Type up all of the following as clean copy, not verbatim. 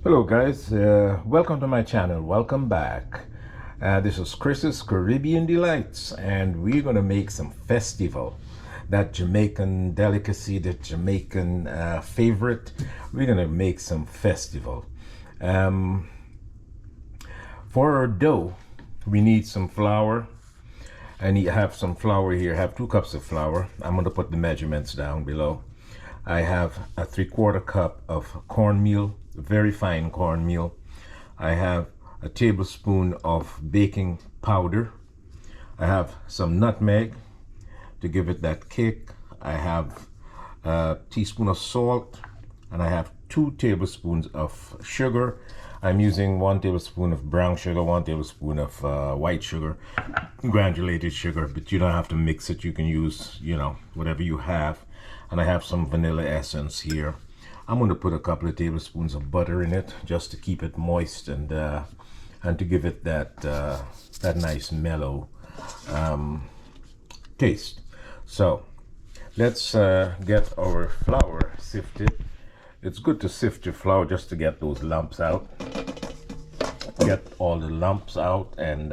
Hello guys, welcome to my channel, welcome back. This is Chris's Caribbean Delights, and we're gonna make some festival, that Jamaican delicacy, that Jamaican favorite. We're gonna make some festival. For our dough, we need some flour. I have some flour here. I have 2 cups of flour. I'm gonna put the measurements down below. I have a 3/4 cup of cornmeal, very fine cornmeal. I have a tablespoon of baking powder. I have some nutmeg to give it that kick. I have a teaspoon of salt, and I have 2 tablespoons of sugar. I'm using 1 tablespoon of brown sugar, 1 tablespoon of white sugar, granulated sugar, but you don't have to mix it. You can use, whatever you have. And I have some vanilla essence here. I'm going to put a couple of tablespoons of butter in it just to keep it moist and to give it that nice mellow taste. So let's get our flour sifted. It's good to sift your flour just to get those lumps out. Get all the lumps out and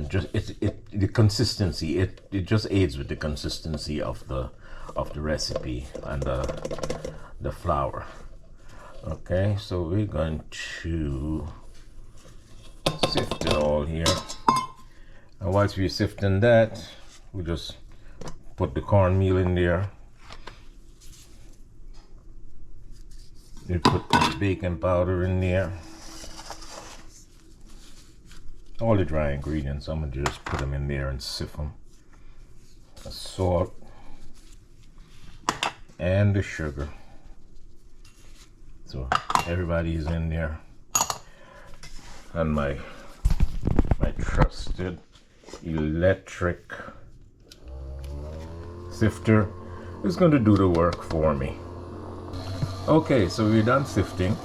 just the consistency. It just aids with the consistency of the recipe and the flour. Okay, so we're going to sift it all here, and once we're sifting that, we just put the cornmeal in there. We put the baking powder in there, all the dry ingredients. I'm gonna just put them in there and sift them. The salt and the sugar. So everybody's in there, and my trusted electric sifter is going to do the work for me. Okay, so we're done sifting.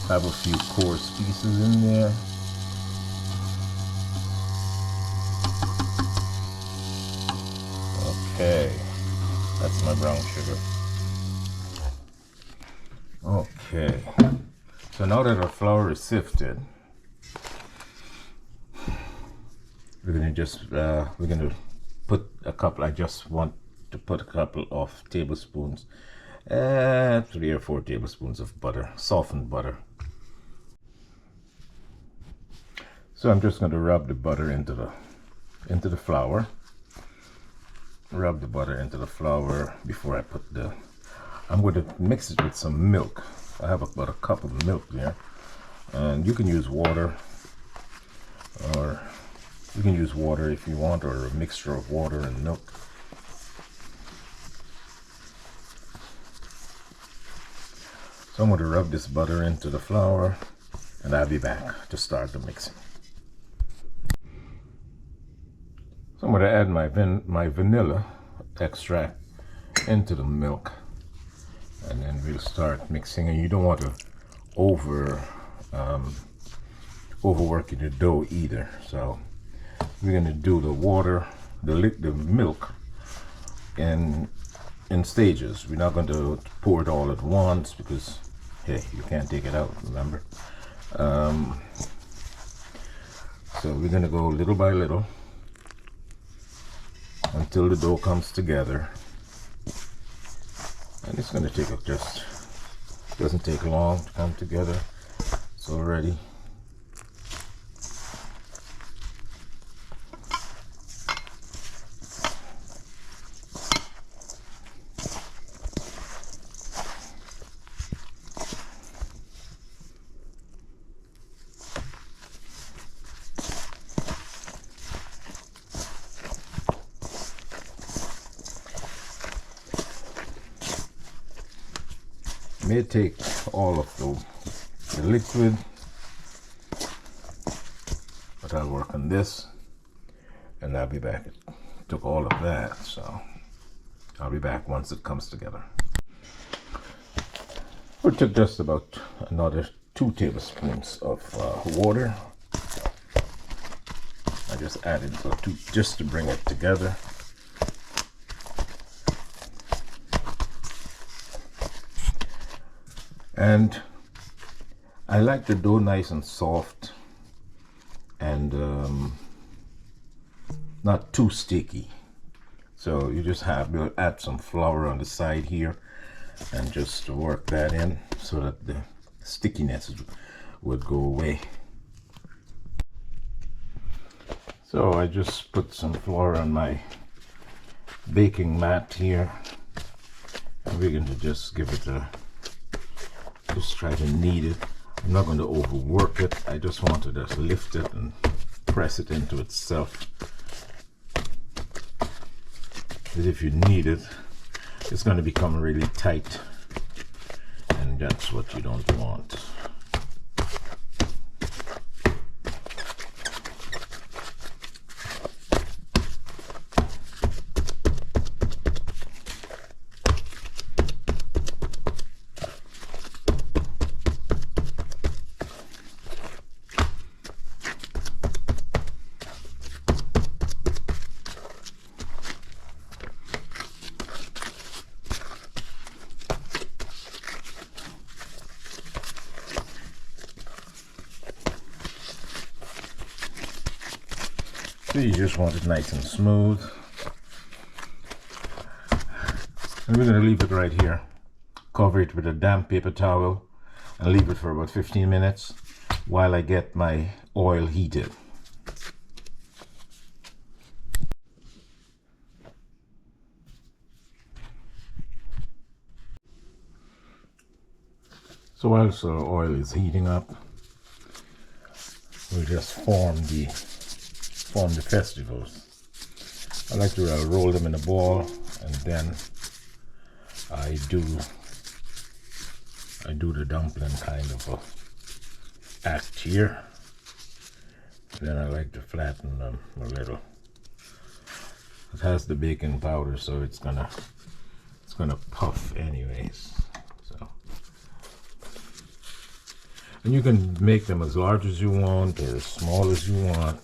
Have a few coarse pieces in there. Okay, that's my brown sugar. Okay, so now that our flour is sifted, we're gonna put a couple. I just want to put a couple of tablespoons, 3 or 4 tablespoons of butter, softened butter. So I'm just going to rub the butter into the flour. Rub the butter into the flour before I put I'm going to mix it with some milk. I have about a cup of milk there, and you can use water, or you can use water if you want, or a mixture of water and milk. So I'm going to rub this butter into the flour, and I'll be back to start the mixing. So I'm going to add my vanilla extract into the milk, and then we'll start mixing. And you don't want to overwork the dough either. So we're going to do the water, the milk in stages. We're not going to pour it all at once because, hey, you can't take it out, remember? So we're going to go little by little until the dough comes together, and it's going to take doesn't take long to come together. It's already may take all of the liquid, but I'll work on this, and I'll be back. It took all of that, so I'll be back once it comes together. We took just about another 2 tablespoons of water. I just added 2 just to bring it together. And I like the dough nice and soft and not too sticky. So you just you'll add some flour on the side here and just work that in so that the stickiness would go away. So I just put some flour on my baking mat here, and we're going to just give it just try to knead it. I'm not going to overwork it. I just want to just lift it and press it into itself. Because if you knead it, it's going to become really tight, and that's what you don't want. So you just want it nice and smooth. And we're going to leave it right here. Cover it with a damp paper towel and leave it for about 15 minutes while I get my oil heated. So whilst the oil is heating up, we'll just form the festivals. I like to roll them in a ball, and then I do the dumpling kind of a act here. Then I like to flatten them a little. It has the baking powder, so it's gonna puff anyways. So, and you can make them as large as you want or as small as you want.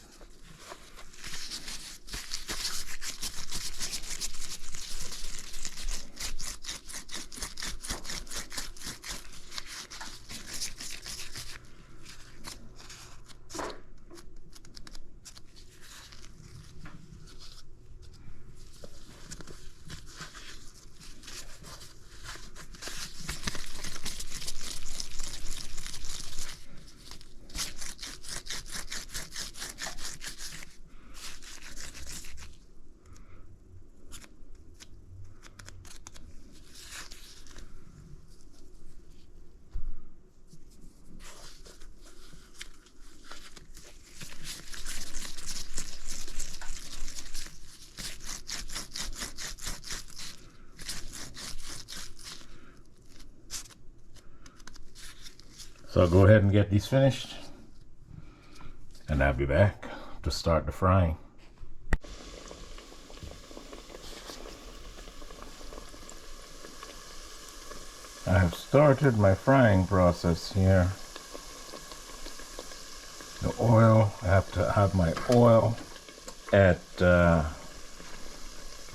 So I'll go ahead and get these finished, and I'll be back to start the frying. I have started my frying process here. The oil, I have to have my oil at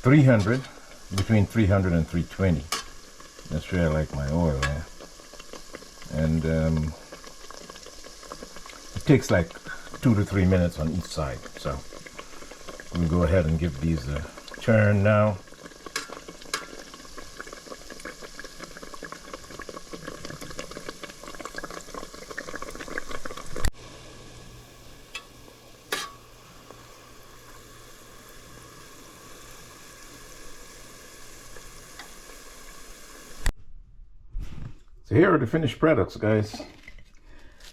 300, between 300 and 320. That's where I like my oil at. And it takes like 2 to 3 minutes on each side. So we'll go ahead and give these a turn now. So here are the finished products, guys.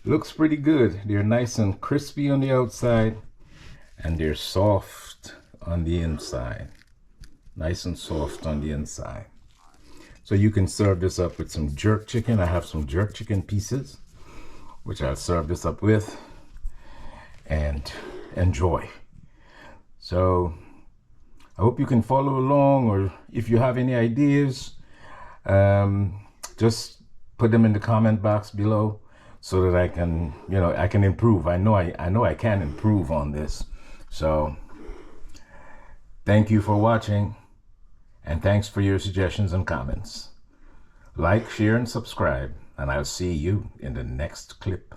Looks pretty good. They're nice and crispy on the outside, and they're soft on the inside. Nice and soft on the inside. So you can serve this up with some jerk chicken. I have some jerk chicken pieces, which I'll serve this up with and enjoy. So I hope you can follow along, or if you have any ideas, just put them in the comment box below so that I can, I can improve. I know I can improve on this. So thank you for watching, and thanks for your suggestions and comments. Like, share, and subscribe. and I'll see you in the next clip.